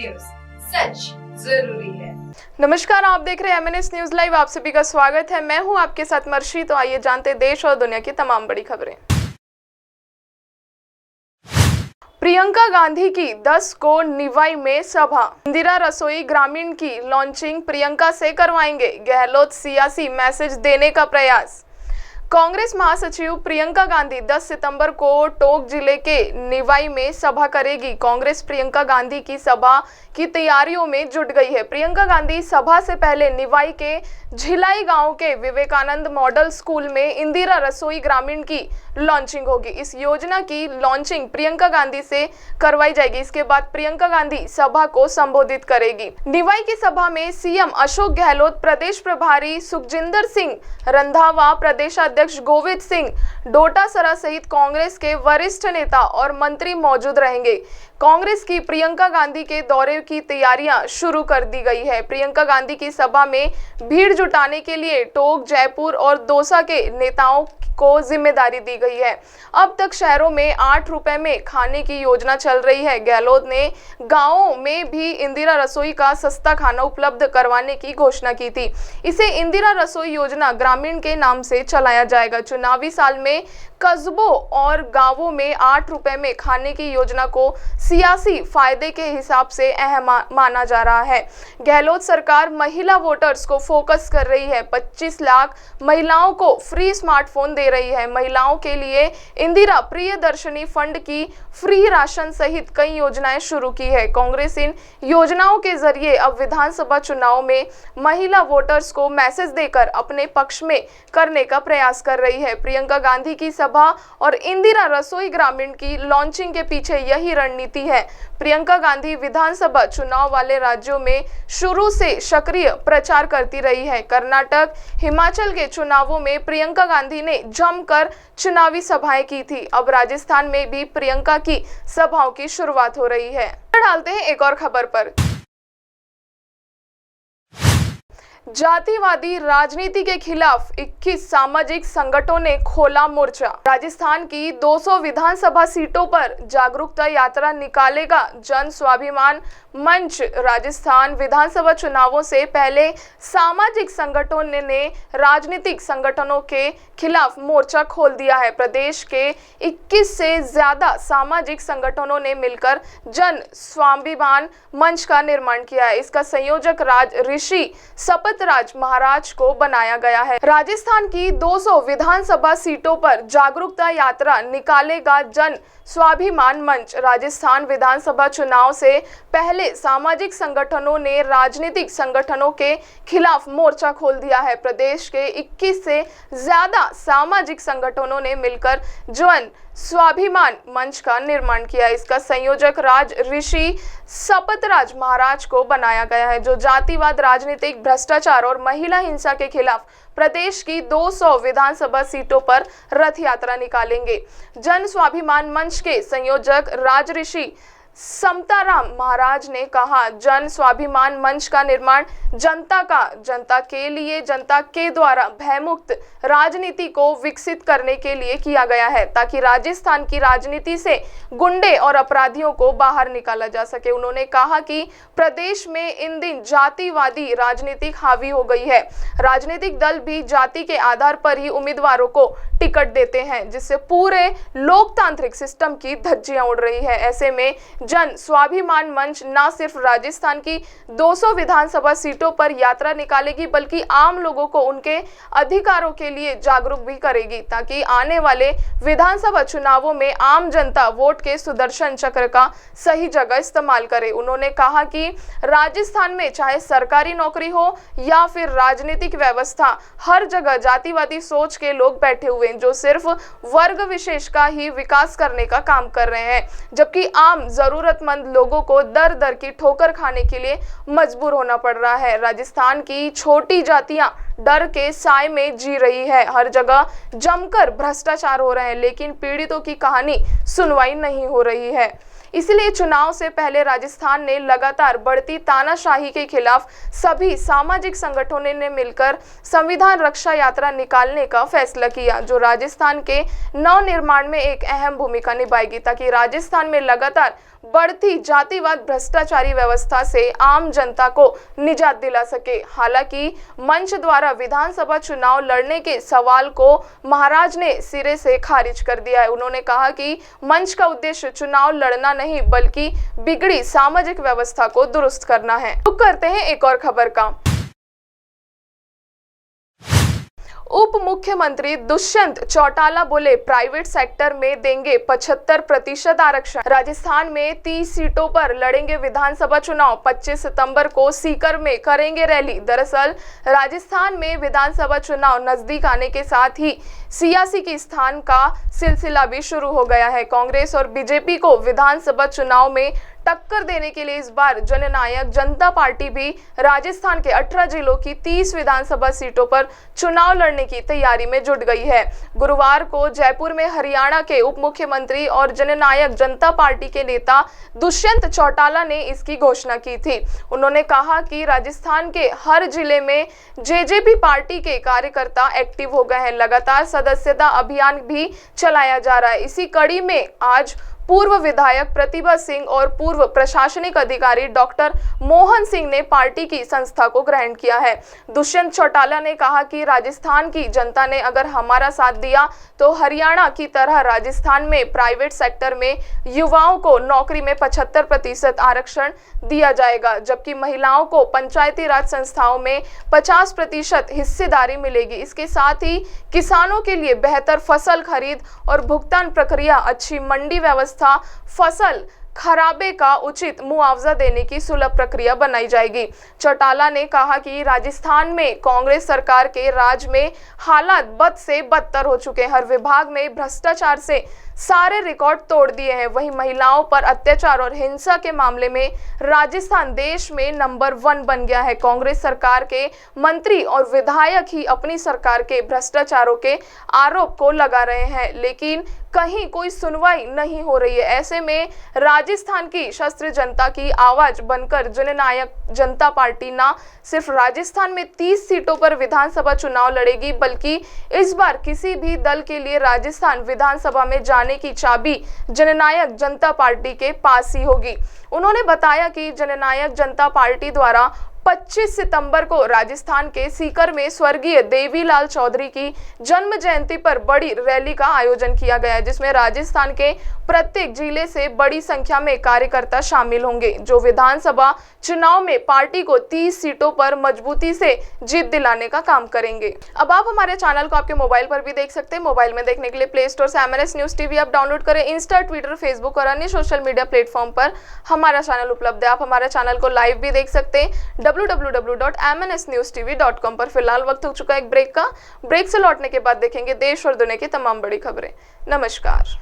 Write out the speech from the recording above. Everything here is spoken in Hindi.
न्यूज, सच जरूरी है। नमस्कार, आप देख रहे हैं MNS न्यूज लाइव। आप सभी का स्वागत है। मैं हूं आपके साथ मर्शी। तो आइए जानते देश और दुनिया की तमाम बड़ी खबरें। प्रियंका गांधी की 10 को निवाई में सभा। इंदिरा रसोई ग्रामीण की लॉन्चिंग प्रियंका से करवाएंगे गहलोत। सियासी मैसेज देने का प्रयास। कांग्रेस महासचिव प्रियंका गांधी 10 सितंबर को टोंक जिले के निवाई में सभा करेगी। कांग्रेस प्रियंका गांधी की सभा की तैयारियों में जुट गई है। प्रियंका गांधी सभा से पहले निवाई के झिलाई गांव के विवेकानंद मॉडल स्कूल में इंदिरा रसोई ग्रामीण की लॉन्चिंग होगी। इस योजना की लॉन्चिंग प्रियंका गांधी से करवाई जाएगी। इसके बाद प्रियंका गांधी सभा को संबोधित करेगी। निवाई की सभा में सीएम अशोक गहलोत, प्रदेश प्रभारी सुखजिंदर सिंह रंधावा, प्रदेशाध्यक्ष गोविंद सिंह डोटासरा सहित कांग्रेस के वरिष्ठ नेता और मंत्री मौजूद रहेंगे। कांग्रेस की प्रियंका गांधी के दौरे की तैयारियां शुरू कर दी गई है। प्रियंका गांधी की सभा में भीड़ जुटाने के लिए टोंक, जयपुर और दौसा के नेताओं को जिम्मेदारी दी गई है। अब तक शहरों में 8 रुपए में खाने की योजना चल रही है। गहलोत ने गांवों में भी इंदिरा रसोई का सस्ता खाना उपलब्ध करवाने की घोषणा की थी। इसे इंदिरा रसोई योजना ग्रामीण के नाम से चलाया जाएगा। चुनावी साल में कस्बों और गांवों में 8 रुपए में खाने की योजना को सियासी फायदे के हिसाब से अहम माना जा रहा है। गहलोत सरकार महिला वोटर्स को फोकस कर रही है। 25 लाख महिलाओं को फ्री स्मार्टफोन दे रही है। महिलाओं के लिए इंदिरा प्रियदर्शनी फंड की फ्री राशन सहित कई योजनाएं शुरू की है। कांग्रेस इन योजनाओं के जरिए अब विधानसभा चुनाव में महिला वोटर्स को मैसेज देकर अपने पक्ष में करने का प्रयास कर रही है। प्रियंका गांधी की सभा और इंदिरा रसोई ग्रामीण की लॉन्चिंग के पीछे यही रणनीति है। प्रियंका गांधी विधानसभा चुनाव वाले राज्यों में शुरू से सक्रिय प्रचार करती रही है। कर्नाटक, हिमाचल के चुनावों में प्रियंका गांधी ने जमकर चुनावी सभाएं की थी। अब राजस्थान में भी प्रियंका की सभाओं की शुरुआत हो रही है। डालते हैं एक और खबर पर। जातिवादी राजनीति के खिलाफ 21 सामाजिक संगठनों ने खोला मोर्चा। राजस्थान की 200 विधानसभा सीटों पर जागरूकता यात्रा निकालेगा जन स्वाभिमान मंच। राजस्थान विधानसभा चुनावों से पहले सामाजिक संगठनों ने राजनीतिक संगठनों के खिलाफ मोर्चा खोल दिया है। प्रदेश के 21 से ज्यादा सामाजिक संगठनों ने मिलकर जन स्वाभिमान मंच का निर्माण किया है। इसका संयोजक राज ऋषि सपतराज महाराज को बनाया गया है। राजस्थान की 200 विधानसभा सीटों पर जागरूकता यात्रा निकालेगा जन स्वाभिमान मंच। राजस्थान विधानसभा चुनाव से पहले सामाजिक संगठनों ने राजनीतिक संगठनों के खिलाफ मोर्चा खोल दिया है। प्रदेश के 21 से ज्यादा सामाजिक संगठनों ने मिलकर जन स्वाभिमान मंच का निर्माण किया। इसका संयोजक राज ऋषि सपतराज महाराज को बनाया गया है, जो जातिवाद, राजनीतिक भ्रष्टाचार और महिला हिंसा के खिलाफ प्रदेश की 200 विधानसभा सीटों पर रथ यात्रा निकालेंगे। जन स्वाभिमान मंच के संयोजक राज ऋषि समताराम महाराज ने कहा, जन स्वाभिमान मंच का निर्माण जनता के लिए, जनता के द्वारा भयमुक्त राजनीति को विकसित करने के लिए किया गया है, ताकि राजस्थान की राजनीति से गुंडे और अपराधियों को बाहर निकाला जा सके। उन्होंने कहा कि प्रदेश में इन दिन जातिवादी राजनीति हावी हो गई है। राजनीतिक दल भी जाति के आधार पर ही उम्मीदवारों को टिकट देते हैं, जिससे पूरे लोकतांत्रिक सिस्टम की धज्जियां उड़ रही है। ऐसे में जन स्वाभिमान मंच न सिर्फ राजस्थान की 200 विधानसभा सीटों पर यात्रा निकालेगी, बल्कि आम लोगों को उनके अधिकारों के लिए जागरूक भी करेगी, ताकि आने वाले विधानसभा चुनावों में आम जनता वोट के सुदर्शन चक्र का सही जगह इस्तेमाल करे। उन्होंने कहा कि राजस्थान में चाहे सरकारी नौकरी हो या फिर राजनीतिक व्यवस्था, हर जगह जातिवादी सोच के लोग बैठे हुए हैं, जो सिर्फ वर्ग विशेष का ही विकास करने का काम कर रहे हैं, जबकि आम जरूरतमंद लोगों को दर दर की ठोकर खाने के लिए मजबूर होना पड़ रहा है। राजस्थान की छोटी जातियां डर के साए में जी रही है। हर जगह जमकर भ्रष्टाचार हो रहे हैं, लेकिन पीड़ितों की कहानी सुनवाई नहीं हो रही है। इसलिए चुनाव से पहले राजस्थान ने लगातार बढ़ती तानाशाही के खिलाफ सभी सामाजिक संगठनों ने मिलकर संविधान रक्षा यात्रा निकालने का फैसला किया, जो राजस्थान के नवनिर्माण में एक अहम भूमिका निभाएगी, ताकि राजस्थान में लगातार बढ़ती जातिवाद भ्रष्टाचारी व्यवस्था से आम जनता को निजात दिला सके। हालांकि मंच द्वारा विधानसभा चुनाव लड़ने के सवाल को महाराज ने सिरे से खारिज कर दिया है। उन्होंने कहा कि मंच का उद्देश्य चुनाव लड़ना नहीं बल्कि बिगड़ी सामाजिक व्यवस्था को दुरुस्त करना है। तो करते हैं एक और खबर का। उप मुख्यमंत्री दुष्यंत चौटाला बोले, प्राइवेट सेक्टर में देंगे 75% आरक्षण। राजस्थान में 30 सीटों पर लड़ेंगे विधानसभा चुनाव। 25 सितंबर को सीकर में करेंगे रैली। दरअसल राजस्थान में विधानसभा चुनाव नजदीक आने के साथ ही सियासी की स्थान का सिलसिला भी शुरू हो गया है। कांग्रेस और बीजेपी को विधानसभा चुनाव में टक्कर देने के लिए इस बार जननायक जनता पार्टी भी राजस्थान के 18 जिलों की 30 विधानसभा सीटों पर चुनाव लड़ने की तैयारी में जुट गई है। गुरुवार को जयपुर में हरियाणा के उप मुख्यमंत्री और जननायक जनता पार्टी के नेता दुष्यंत चौटाला ने इसकी घोषणा की थी। उन्होंने कहा कि राजस्थान के हर जिले में जेजेपी पार्टी के कार्यकर्ता एक्टिव हो गए हैं। लगातार सदस्यता अभियान भी चलाया जा रहा है। इसी कड़ी में आज पूर्व विधायक प्रतिभा सिंह और पूर्व प्रशासनिक अधिकारी डॉक्टर मोहन सिंह ने पार्टी की संस्था को ग्रहण किया है। दुष्यंत चौटाला ने कहा कि राजस्थान की जनता ने अगर हमारा साथ दिया तो हरियाणा की तरह राजस्थान में प्राइवेट सेक्टर में युवाओं को नौकरी में 75% आरक्षण दिया जाएगा, जबकि महिलाओं को पंचायती राज संस्थाओं में 50% हिस्सेदारी मिलेगी। इसके साथ ही किसानों के लिए बेहतर फसल खरीद और भुगतान प्रक्रिया, अच्छी मंडी व्यवस्था, फसल खराबे का उचित मुआवजा देने की सुलभ प्रक्रिया बनाई जाएगी। चौटाला ने कहा कि राजस्थान में कांग्रेस सरकार के राज में हालात बद से बदतर हो चुके हैं। हर विभाग में भ्रष्टाचार से सारे रिकॉर्ड तोड़ दिए हैं। वहीं महिलाओं पर अत्याचार और हिंसा के मामले में राजस्थान देश में नंबर 1 बन गया है। कांग्रेस सरकार के मंत्री और विधायक ही अपनी सरकार के भ्रष्टाचारों के आरोप को लगा रहे हैं, लेकिन कहीं कोई सुनवाई नहीं हो रही है। ऐसे में राजस्थान की शस्त्र जनता की आवाज बनकर जननायक जनता पार्टी ना सिर्फ राजस्थान में 30 सीटों पर विधानसभा चुनाव लड़ेगी, बल्कि इस बार किसी भी दल के लिए राजस्थान विधानसभा में जाने की चाबी जननायक जनता पार्टी के पास ही होगी। उन्होंने बताया कि जननायक जनता पार्टी द्वारा 25 सितंबर को राजस्थान के सीकर में स्वर्गीय देवीलाल चौधरी की जन्म जयंती पर बड़ी रैली का आयोजन किया गया है, जिसमें राजस्थान के प्रत्येक जिले से बड़ी संख्या में कार्यकर्ता शामिल होंगे, जो विधानसभा चुनाव में पार्टी को 30 सीटों पर मजबूती से जीत दिलाने का काम करेंगे। अब आप हमारे चैनल को आपके मोबाइल पर भी देख सकते हैं। मोबाइल में देखने के लिए प्ले स्टोर से MNS न्यूज टीवी आप डाउनलोड करें। इंस्टा, ट्विटर, फेसबुक और अन्य सोशल मीडिया प्लेटफॉर्म पर हमारा चैनल उपलब्ध है। आप हमारे चैनल को लाइव भी देख सकते हैं www.mnsnewstv.com पर। फिलहाल वक्त हो चुका है एक ब्रेक का। ब्रेक से लौटने के बाद देखेंगे देश और दुनिया की तमाम बड़ी खबरें। नमस्कार।